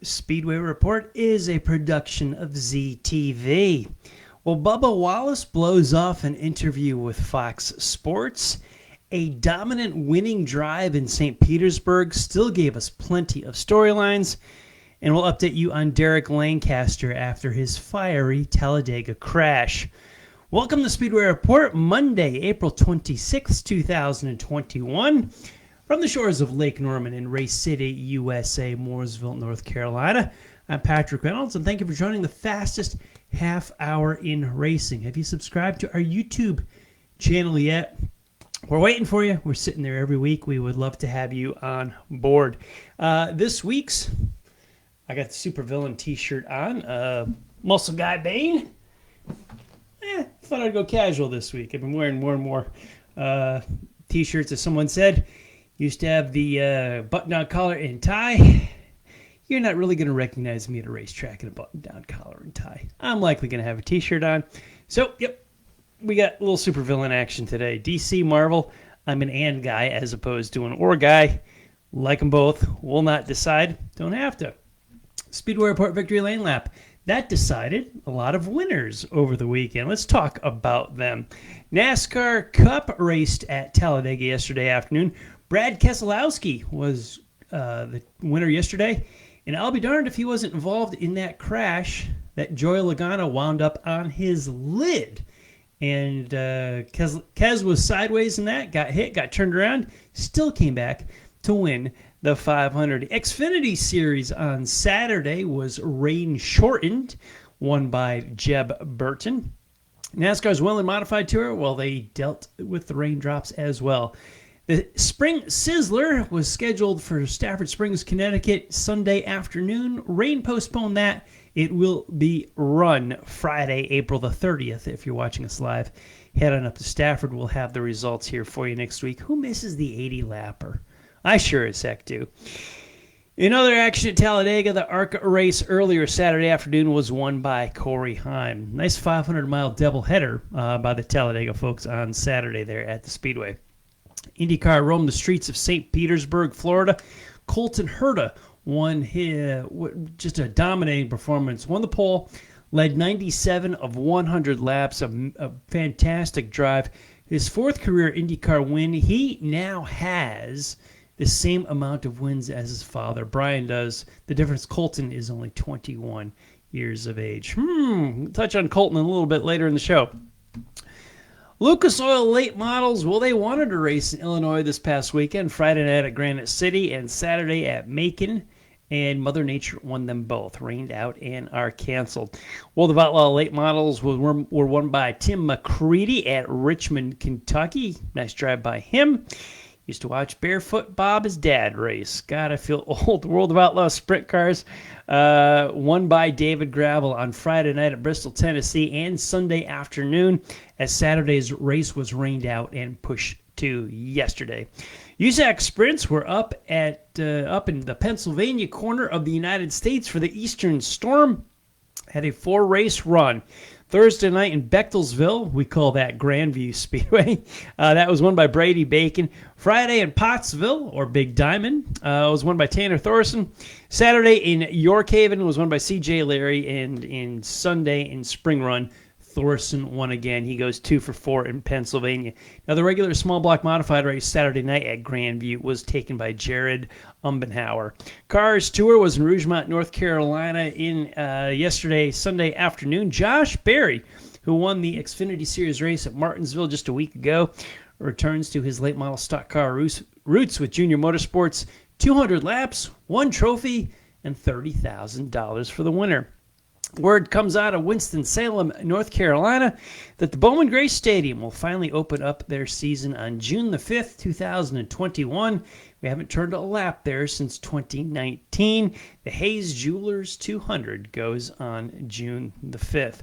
Speedway Report is a production of ZTV. Well, Bubba Wallace blows off an interview with Fox Sports. A dominant winning drive in St. Petersburg still gave us plenty of storylines. And we'll update you on Derek Lancaster after his fiery Talladega crash. Welcome to Speedway Report, Monday, April 26, 2021. From the shores of Lake Norman in Race City, USA, Mooresville, North Carolina, I'm Patrick Reynolds, and thank you for joining the fastest half hour in racing. Have you subscribed to our YouTube channel yet? We're waiting for you. We're sitting there every week. We would love to have you on board. This week's, I got the Supervillain t-shirt on. Muscle Guy Bane. Thought I'd go casual this week. I've been wearing more and more t-shirts, as someone said. Used to have the button-down collar and tie. You're not really going to recognize me at a racetrack in a button-down collar and tie. I'm likely going to have a t-shirt on. So, yep, we got a little supervillain action today. DC, Marvel, I'm an and guy as opposed to an or guy. Like them both. Will not decide. Don't have to. Speedway Report Victory Lane Lap. That decided a lot of winners over the weekend. Let's talk about them. NASCAR Cup raced at Talladega yesterday afternoon. Brad Keselowski was the winner yesterday, and I'll be darned if he wasn't involved in that crash that Joey Logano wound up on his lid. And Kes was sideways in that, got hit, got turned around, still came back to win the 500. Xfinity Series on Saturday was rain-shortened, won by Jeb Burton. NASCAR's Well Modified Tour, well, they dealt with the raindrops as well. The Spring Sizzler was scheduled for Stafford Springs, Connecticut, Sunday afternoon. Rain postponed that. It will be run Friday, April the 30th. If you're watching us live, head on up to Stafford. We'll have the results here for you next week. Who misses the 80-lapper? I sure as heck do. In other action at Talladega, the ARCA race earlier Saturday afternoon was won by Corey Heim. Nice 500-mile doubleheader by the Talladega folks on Saturday there at the Speedway. IndyCar roamed the streets of St. Petersburg, Florida. Colton Herta won just a dominating performance. Won the pole, led 97 of 100 laps, a fantastic drive. His fourth career IndyCar win. He now has the same amount of wins as his father, Brian, does. The difference, Colton is only 21 years of age. We'll touch on Colton a little bit later in the show. Lucas Oil late models, well, they wanted to race in Illinois this past weekend, Friday night at Granite City and Saturday at Macon, and Mother Nature won them both, rained out and are canceled. World of Outlaw late models were won by Tim McCready at Richmond, Kentucky. Nice drive by him. Used to watch Barefoot Bob, his dad, race. God, I feel old. World of Outlaw sprint cars won by David Gravel on Friday night at Bristol, Tennessee, and Sunday afternoon as Saturday's race was rained out and pushed to yesterday. USAC sprints were up in the Pennsylvania corner of the United States for the Eastern Storm. Had a 4-race run. Thursday night in Bechtelsville, we call that Grandview Speedway. That was won by Brady Bacon. Friday in Pottsville, or Big Diamond, was won by Tanner Thorson. Saturday in York Haven was won by C.J. Larry. And in Sunday in Spring Run, Thorson won again. He goes 2 for 4 in Pennsylvania. Now, the regular small block modified race Saturday night at Grandview was taken by Jared Umbenhauer. Cars Tour was in Rougemont, North Carolina in Sunday afternoon. Josh Berry, who won the Xfinity Series race at Martinsville just a week ago, returns to his late model stock car roots with Junior Motorsports. 200 laps, 1 trophy, and $30,000 for the winner. Word comes out of Winston-Salem, North Carolina, that the Bowman Gray Stadium will finally open up their season on June the 5th, 2021. We haven't turned a lap there since 2019. The Hayes Jewelers 200 goes on June the 5th.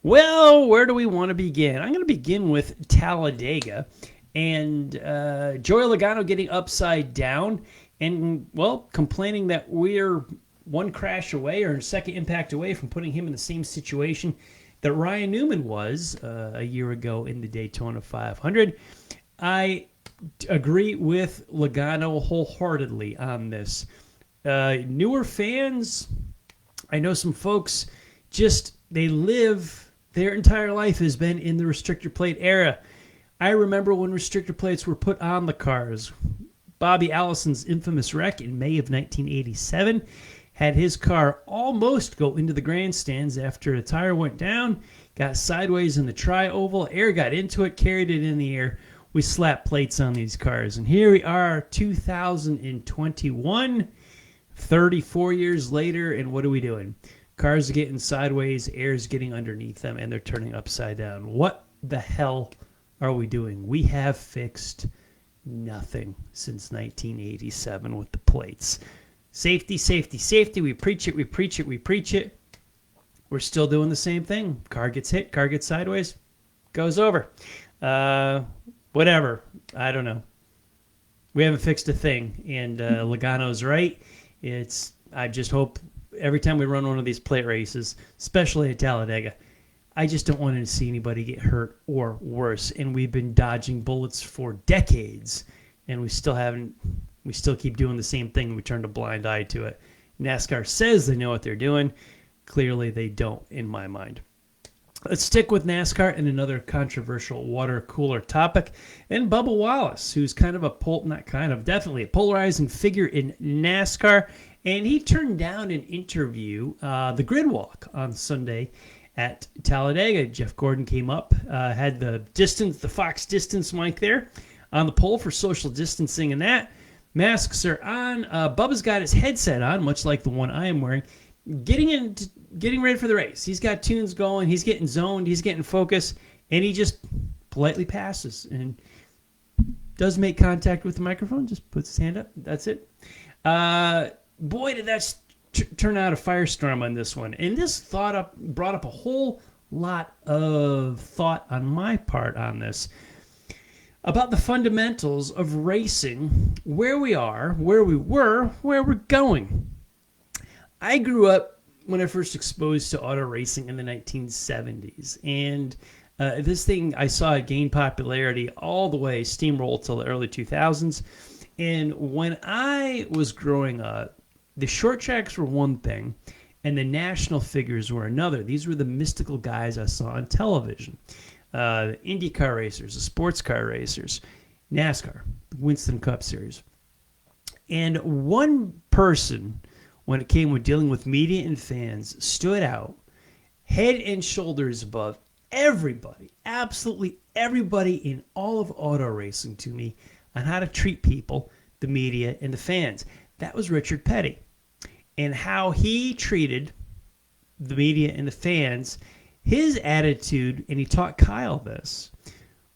Well, where do we want to begin? I'm going to begin with Talladega and Joey Logano getting upside down and, well, complaining that we're one crash away or second impact away from putting him in the same situation that Ryan Newman was a year ago in the Daytona 500. I agree with Logano wholeheartedly on this. Newer fans, I know some folks just, they live, their entire life has been in the restrictor plate era. I remember when restrictor plates were put on the cars. Bobby Allison's infamous wreck in May of 1987 had his car almost go into the grandstands after a tire went down, got sideways in the tri-oval, air got into it, carried it in the air. We slapped plates on these cars. And here we are, 2021, 34 years later, and what are we doing? Cars are getting sideways, air's getting underneath them, and they're turning upside down. What the hell are we doing? We have fixed nothing since 1987 with the plates. Safety, safety, safety. We preach it, we preach it, we preach it. We're still doing the same thing. Car gets hit, car gets sideways, goes over. Whatever. I don't know. We haven't fixed a thing. And Logano's right. I just hope every time we run one of these plate races, especially at Talladega, I just don't want to see anybody get hurt or worse. And we've been dodging bullets for decades, and we still keep doing the same thing. We turned a blind eye to it. NASCAR says they know what they're doing. Clearly they don't, in my mind. Let's stick with NASCAR and another controversial water cooler topic. And Bubba Wallace, who's definitely a polarizing figure in NASCAR. And he turned down an interview, the grid walk on Sunday at Talladega. Jeff Gordon came up, had the Fox distance mic there on the pole for social distancing and that. Masks are on. Bubba's got his headset on, much like the one I am wearing, getting ready for the race. He's got tunes going. He's getting zoned. He's getting focused, and he just politely passes and does make contact with the microphone. Just puts his hand up. That's it. Boy, did that turn out a firestorm on this one. And this brought up a whole lot of thought on my part on this about the fundamentals of racing, where we are, where we were, where we're going. I grew up when I first exposed to auto racing in the 1970s, and this thing I saw it gain popularity all the way steamroll till the early 2000s. And when I was growing up, the short tracks were one thing, and the national figures were another. These were the mystical guys I saw on television. The IndyCar racers, the sports car racers, NASCAR, the Winston Cup Series. And one person, when it came with dealing with media and fans, stood out head and shoulders above everybody, absolutely everybody in all of auto racing to me on how to treat people, the media, and the fans. That was Richard Petty. And how he treated the media and the fans, his attitude, and he taught Kyle this,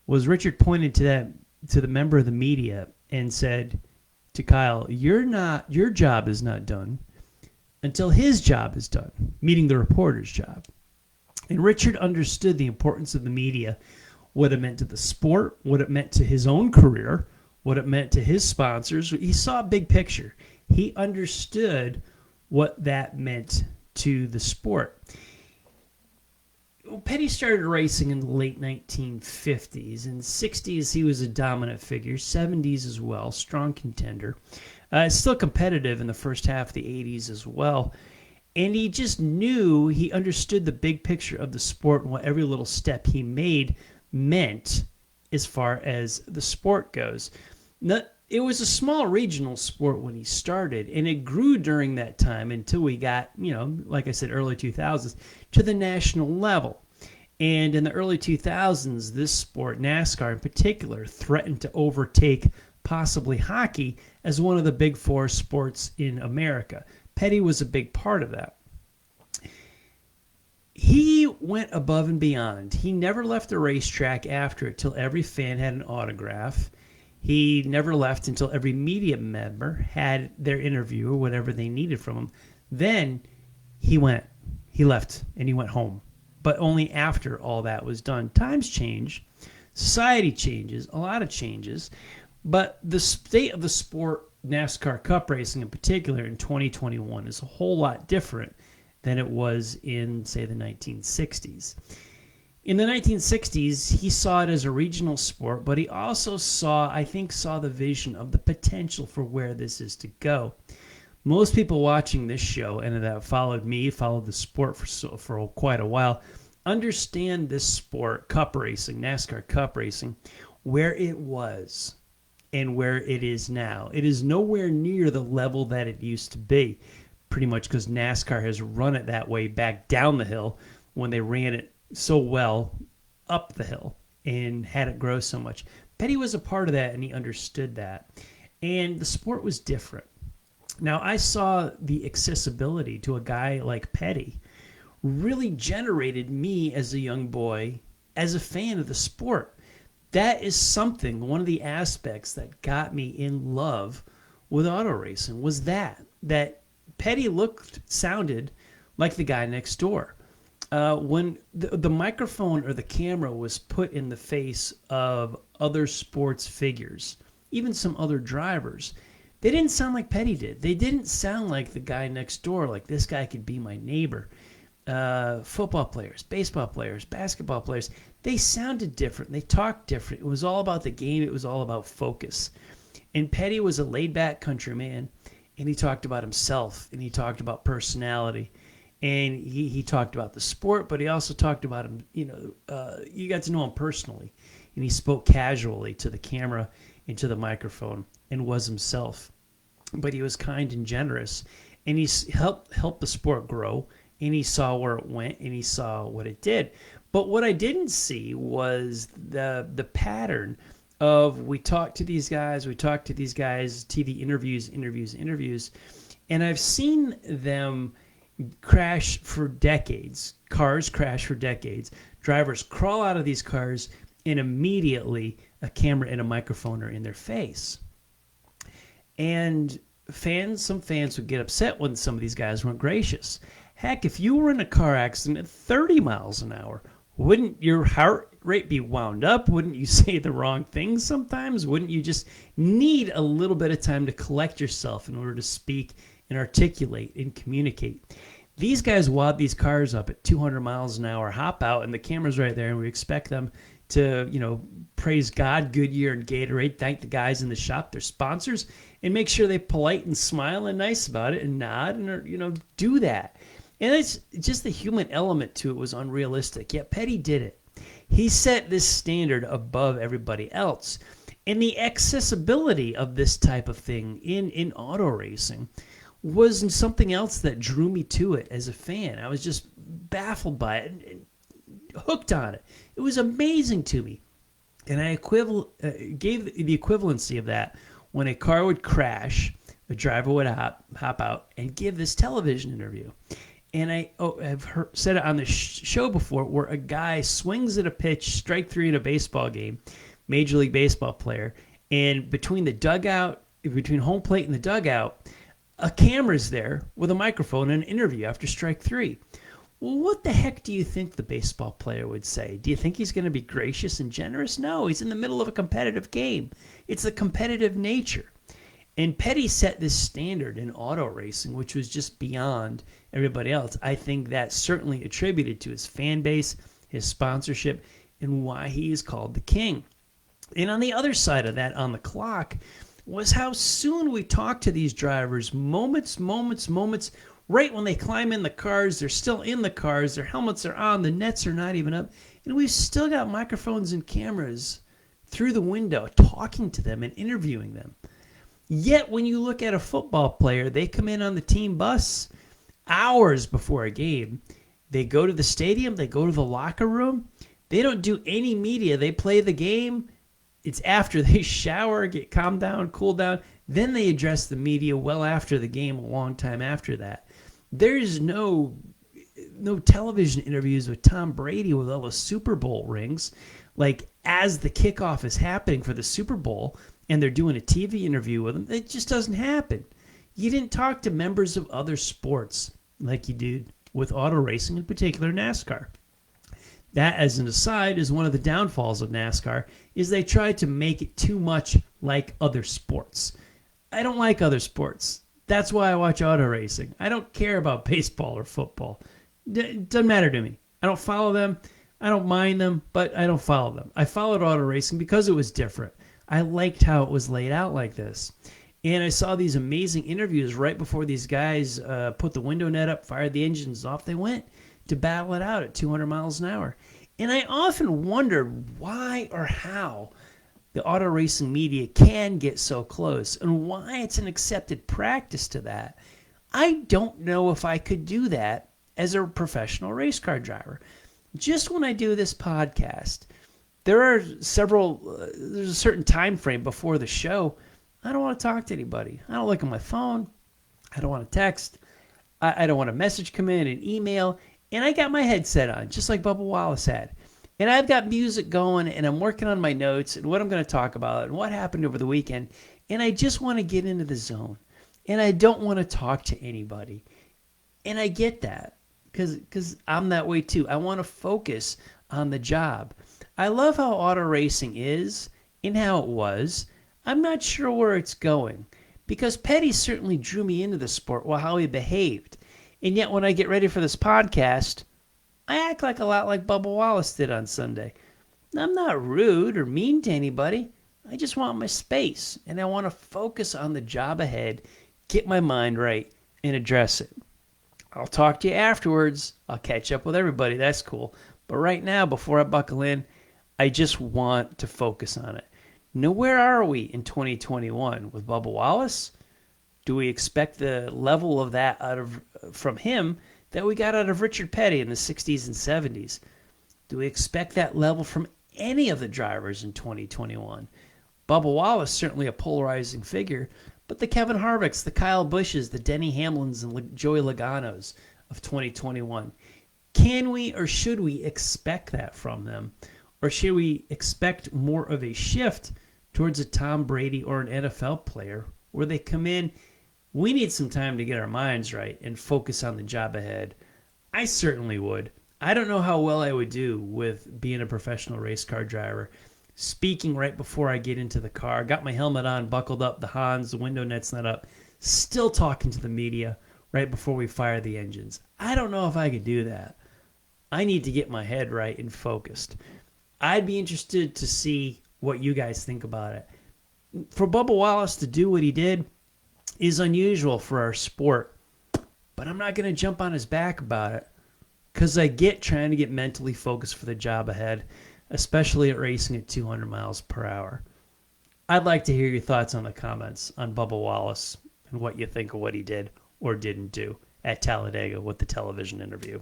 was Richard pointed to the member of the media and said to Kyle, your job is not done until his job is done, meaning the reporter's job. And Richard understood the importance of the media, what it meant to the sport, what it meant to his own career, what it meant to his sponsors. He saw a big picture. He understood what that meant to the sport. Petty started racing in the late 1950s. In the 60s, he was a dominant figure. 70s as well, strong contender. Still competitive in the first half of the 80s as well. And he just knew, he understood the big picture of the sport and what every little step he made meant as far as the sport goes. It was a small regional sport when he started, and it grew during that time until we got, like I said, early 2000s, to the national level. And in the early 2000s, this sport, NASCAR in particular, threatened to overtake possibly hockey as one of the big four sports in America. Petty was a big part of that. He went above and beyond. He never left the racetrack after it till every fan had an autograph. He never left until every media member had their interview or whatever they needed from him. Then he left, and he went home. But only after all that was done. Times change. Society changes. A lot of changes. But the state of the sport, NASCAR Cup racing in particular, in 2021 is a whole lot different than it was in, say, the 1960s. In the 1960s, he saw it as a regional sport, but he also saw the vision of the potential for where this is to go. Most people watching this show and that followed me, followed the sport for quite a while, understand this sport, cup racing, NASCAR cup racing, where it was and where it is now. It is nowhere near the level that it used to be, pretty much because NASCAR has run it that way back down the hill when they ran it so well up the hill and had it grow so much. Petty was a part of that, and he understood that. And the sport was different. Now, I saw the accessibility to a guy like Petty really generated me as a young boy as a fan of the sport. That is something, one of the aspects that got me in love with auto racing was that Petty sounded like the guy next door. When the microphone or the camera was put in the face of other sports figures, even some other drivers, they didn't sound like Petty did. They didn't sound like the guy next door, like this guy could be my neighbor. Football players, baseball players, basketball players, they sounded different. They talked different. It was all about the game. It was all about focus. And Petty was a laid-back country man, and he talked about himself, and he talked about personality, and he talked about the sport, but he also talked about him, you got to know him personally, and he spoke casually to the camera and to the microphone and was himself. But he was kind and generous, and he helped the sport grow, and he saw where it went, and he saw what it did. But what I didn't see was the pattern of we talk to these guys, TV interviews, and I've seen them crash for decades. Cars crash for decades. Drivers crawl out of these cars, and immediately a camera and a microphone are in their face. And some fans would get upset when some of these guys weren't gracious. Heck, if you were in a car accident at 30 miles an hour, wouldn't your heart rate be wound up? Wouldn't you say the wrong things sometimes? Wouldn't you just need a little bit of time to collect yourself in order to speak and articulate and communicate? These guys wad these cars up at 200 miles an hour, hop out, and the camera's right there, and we expect them to, praise God, Goodyear, and Gatorade, thank the guys in the shop, their sponsors, and make sure they polite and smile and nice about it and nod and, do that. And it's just the human element to it was unrealistic. Yet Petty did it. He set this standard above everybody else. And the accessibility of this type of thing in auto racing was something else that drew me to it as a fan. I was just baffled by it and hooked on it. It was amazing to me. And I gave the equivalency of that when a car would crash, a driver would hop out and give this television interview. And I've said it on the show before, where a guy swings at a pitch, strike three in a baseball game, Major League Baseball player, and between home plate and the dugout, a camera's there with a microphone and an interview after strike three. Well, what the heck do you think the baseball player would say? Do you think he's going to be gracious and generous? No, he's in the middle of a competitive game. It's the competitive nature. And Petty set this standard in auto racing, which was just beyond everybody else. I think that's certainly attributed to his fan base, his sponsorship, and why he is called the king. And on the other side of that, on the clock, was how soon we talk to these drivers, moments, right when they climb in the cars, they're still in the cars, their helmets are on, the nets are not even up, and we've still got microphones and cameras through the window talking to them and interviewing them. Yet when you look at a football player, they come in on the team bus hours before a game. They go to the stadium, they go to the locker room. They don't do any media. They play the game. It's after they shower, get calmed down, cool down. Then they address the media well after the game, a long time after that. There's no television interviews with Tom Brady with all the Super Bowl rings. Like as the kickoff is happening for the Super Bowl, and they're doing a TV interview with them, it just doesn't happen. You didn't talk to members of other sports like you did with auto racing, in particular NASCAR. That, as an aside, is one of the downfalls of NASCAR, is they tried to make it too much like other sports. I don't like other sports. That's why I watch auto racing. I don't care about baseball or football. It doesn't matter to me. I don't follow them. I don't mind them, but I don't follow them. I followed auto racing because it was different. I liked how it was laid out like this. And I saw these amazing interviews right before these guys put the window net up, fired the engines off. They went to battle it out at 200 miles an hour. And I often wondered why or how the auto racing media can get so close and why it's an accepted practice to that. I don't know if I could do that as a professional race car driver. Just when I do this podcast, there's a certain time frame before the show. I don't want to talk to anybody. I don't look at my phone. I don't want to text. I don't want a message come in, an email. And I got my headset on, just like Bubba Wallace had. And I've got music going, and I'm working on my notes and what I'm going to talk about and what happened over the weekend. And I just want to get into the zone. And I don't want to talk to anybody. And I get that because I'm that way too. I want to focus on the job. I love how auto racing is and how it was. I'm not sure where it's going because Petty certainly drew me into the sport while how he behaved. And yet when I get ready for this podcast, I act like a lot like Bubba Wallace did on Sunday. I'm not rude or mean to anybody. I just want my space, and I want to focus on the job ahead, get my mind right, and address it. I'll talk to you afterwards. I'll catch up with everybody. That's cool. But right now, before I buckle in, I just want to focus on it. Now, where are we in 2021 with Bubba Wallace? Do we expect the level of that from him that we got out of Richard Petty in the 60s and 70s? Do we expect that level from any of the drivers in 2021? Bubba Wallace, certainly a polarizing figure, but the Kevin Harvicks, the Kyle Bushes, the Denny Hamlins, and Joey Logano's of 2021. Can we or should we expect that from them? Or should we expect more of a shift towards a Tom Brady or an NFL player where they come in? We need some time to get our minds right and focus on the job ahead. I certainly would. I don't know how well I would do with being a professional race car driver. Speaking right before I get into the car, got my helmet on, buckled up, the Hans, the window net's not up, still talking to the media right before we fire the engines. I don't know if I could do that. I need to get my head right and focused. I'd be interested to see what you guys think about it. For Bubba Wallace to do what he did is unusual for our sport, but I'm not going to jump on his back about it because I get trying to get mentally focused for the job ahead, especially at racing at 200 miles per hour. I'd like to hear your thoughts on the comments on Bubba Wallace and what you think of what he did or didn't do at Talladega with the television interview.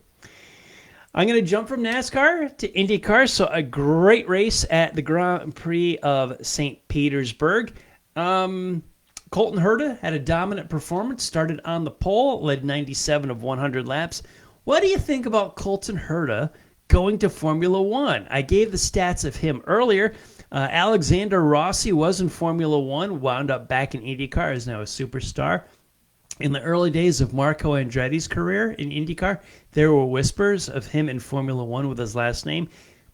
I'm going to jump from NASCAR to IndyCar. So a great race at the Grand Prix of St. Petersburg. Colton Herta had a dominant performance, started on the pole, led 97 of 100 laps. What do you think about Colton Herta going to Formula One? I gave the stats of him earlier. Alexander Rossi was in Formula One, wound up back in IndyCar, is now a superstar. In the early days of Marco Andretti's career in IndyCar, there were whispers of him in Formula One with his last name.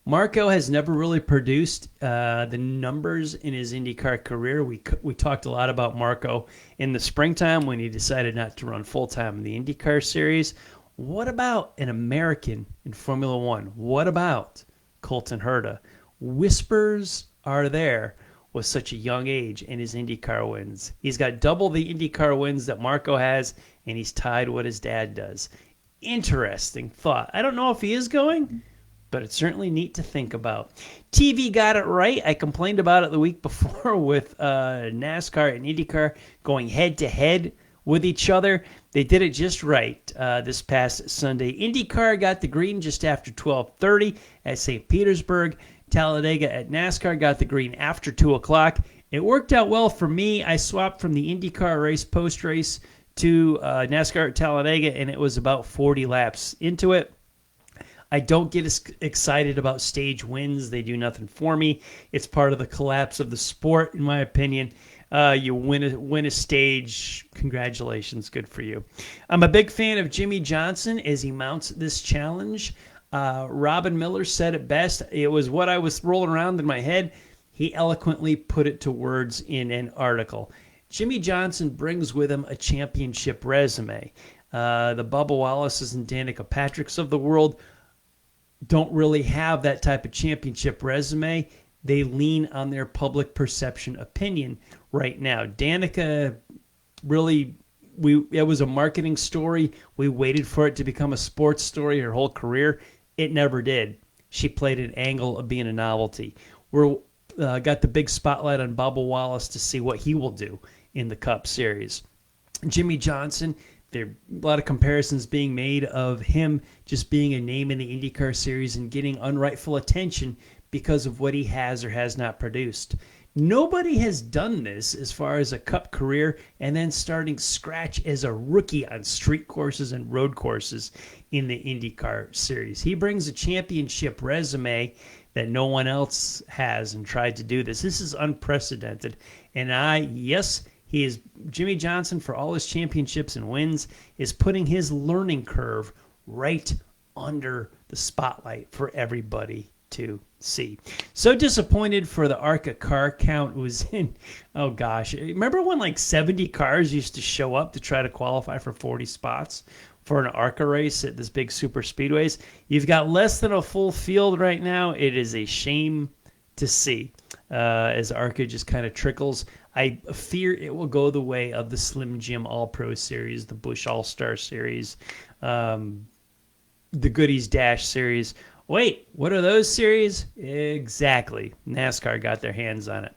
Marco has never really produced the numbers in his IndyCar career. We talked a lot about Marco in the springtime when he decided not to run full-time in the IndyCar series. What about an American in Formula One? What about Colton Herta? Whispers are there with such a young age in his IndyCar wins. He's got double the IndyCar wins that Marco has, and he's tied what his dad does. Interesting thought. I don't know if he is going, but it's certainly neat to think about. TV got it right. I complained about it the week before with NASCAR and IndyCar going head-to-head with each other. They did it just right this past Sunday. IndyCar got the green just after 12:30 at St. Petersburg. Talladega at NASCAR got the green after 2 o'clock. It worked out well for me. I swapped from the IndyCar race post-race to NASCAR at Talladega, and it was about 40 laps into it. I don't get as excited about stage wins. They do nothing for me. It's part of the collapse of the sport, in my opinion. You win a stage. Congratulations. Good for you. I'm a big fan of Jimmy Johnson as he mounts this challenge. Robin Miller said it best. It was what I was rolling around in my head. He eloquently put it to words in an article. Jimmy Johnson brings with him a championship resume. The Bubba Wallaces and Danica Patricks of the world don't really have that type of championship resume. they lean on their public perception opinion right now. Danica really, it was a marketing story. We waited for it to become a sports story her whole career. It never did. She played an angle of being a novelty. We're got the big spotlight on Bubba Wallace to see what he will do in the Cup Series. Jimmy Johnson, there are a lot of comparisons being made of him just being a name in the IndyCar Series and getting unrightful attention because of what he has or has not produced. Nobody has done this as far as a Cup career and then starting scratch as a rookie on street courses and road courses in the IndyCar Series. He brings a championship resume that no one else has and tried to do this. This is unprecedented. And he is, Jimmy Johnson, for all his championships and wins, is putting his learning curve right under the spotlight for everybody to see. So disappointed for the ARCA car count was in, oh gosh, remember when like 70 cars used to show up to try to qualify for 40 spots for an ARCA race at this big super speedways? You've got less than a full field right now. It is a shame to see as ARCA just kind of trickles. I fear it will go the way of the Slim Jim All-Pro Series, the Busch All-Star Series, the Goodies Dash Series. Wait, what are those series? Exactly. NASCAR got their hands on it.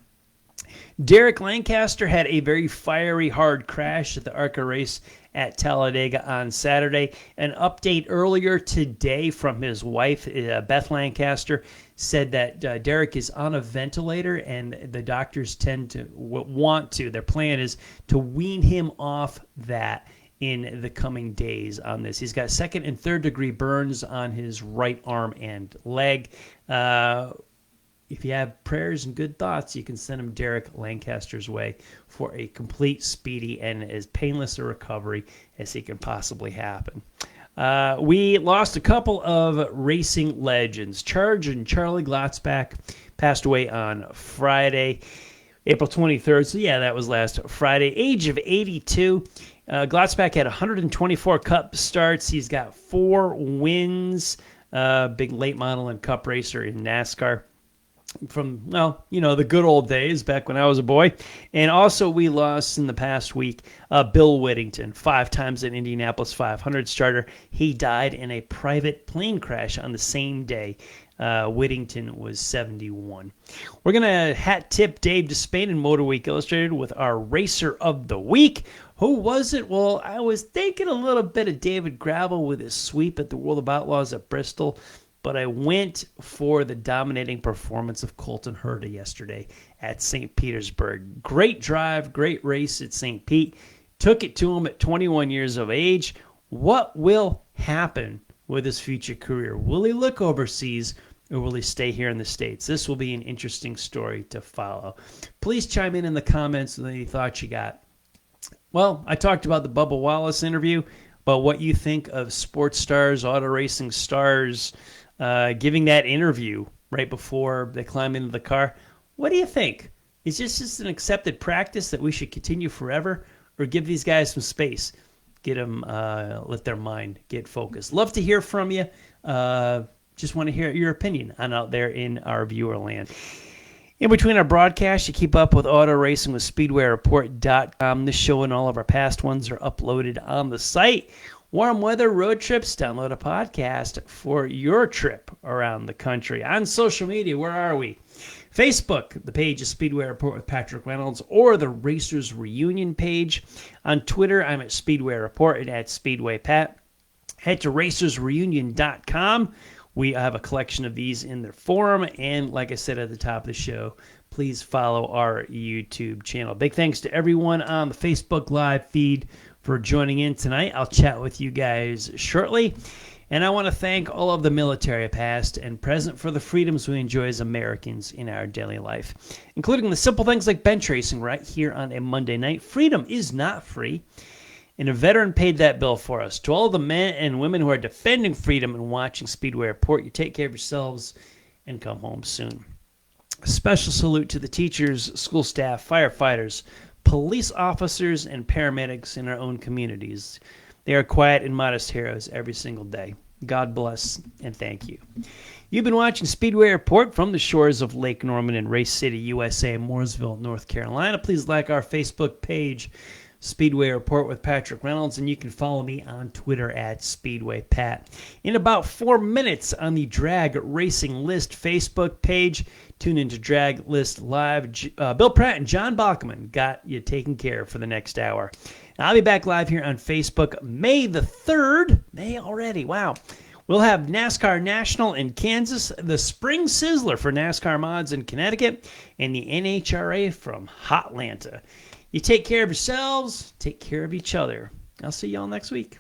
Derek Lancaster had a very fiery, hard crash at the ARCA race at Talladega on Saturday. An update earlier today from his wife, Beth Lancaster, said that Derek is on a ventilator and the doctors their plan is to wean him off that in the coming days on this. He's got second and third degree burns on his right arm and leg. If you have prayers and good thoughts, you can send him Derek Lancaster's way for a complete, speedy, and as painless a recovery as he can possibly happen. We lost a couple of racing legends. Charge and Charlie Glotzback passed away on Friday, April 23rd. So, yeah, that was last Friday. Age of 82. Glotzback had 124 Cup starts. He's got 4 wins. Big late model and Cup racer in NASCAR from, the good old days back when I was a boy. And also we lost in the past week Bill Whittington, 5 times an Indianapolis 500 starter. He died in a private plane crash on the same day. Whittington was 71. We're going to hat tip Dave Despain in Motor Week Illustrated with our Racer of the Week. Who was it? Well, I was thinking a little bit of David Gravel with his sweep at the World of Outlaws at Bristol, but I went for the dominating performance of Colton Herta yesterday at St. Petersburg. Great drive, great race at St. Pete. Took it to him at 21 years of age. What will happen with his future career? Will he look overseas or will he stay here in the States? This will be an interesting story to follow. Please chime in the comments with any thoughts you got. Well, I talked about the Bubba Wallace interview, about what you think of sports stars, auto racing stars, giving that interview right before they climb into the car. What do you think? Is this just an accepted practice that we should continue forever, or give these guys some space? Get them, let their mind get focused. Love to hear from you. Just want to hear your opinion on out there in our viewer land. In between our broadcasts, you keep up with auto racing with SpeedwayReport.com. This show and all of our past ones are uploaded on the site. Warm weather road trips, download a podcast for your trip around the country. On social media, where are we? Facebook, the page is Speedway Report with Patrick Reynolds, or the Racers Reunion page. On Twitter, I'm at Speedway Report and at Speedway Pat. Head to racersreunion.com. We have a collection of these in their forum. And like I said at the top of the show, please follow our YouTube channel. Big thanks to everyone on the Facebook Live feed for joining in tonight. I'll chat with you guys shortly. And I want to thank all of the military past and present for the freedoms we enjoy as Americans in our daily life, including the simple things like bench racing right here on a Monday night. Freedom is not free, and a veteran paid that bill for us. To all the men and women who are defending freedom and watching Speedway Report, you take care of yourselves and come home soon. A special salute to the teachers, school staff, firefighters, police officers, and paramedics in our own communities. They are quiet and modest heroes every single day. God bless and thank you. You've been watching Speedway Report from the shores of Lake Norman in Race City, USA, Mooresville, North Carolina. Please like our Facebook page, Speedway Report with Patrick Reynolds, and you can follow me on Twitter at SpeedwayPat. In about 4 minutes on the Drag Racing List Facebook page, tune into Drag List Live. Bill Pratt and John Bachman got you taken care of for the next hour. Now, I'll be back live here on Facebook May the 3rd. May already, wow. We'll have NASCAR National in Kansas, the Spring Sizzler for NASCAR Mods in Connecticut, and the NHRA from Hotlanta. You take care of yourselves, take care of each other. I'll see y'all next week.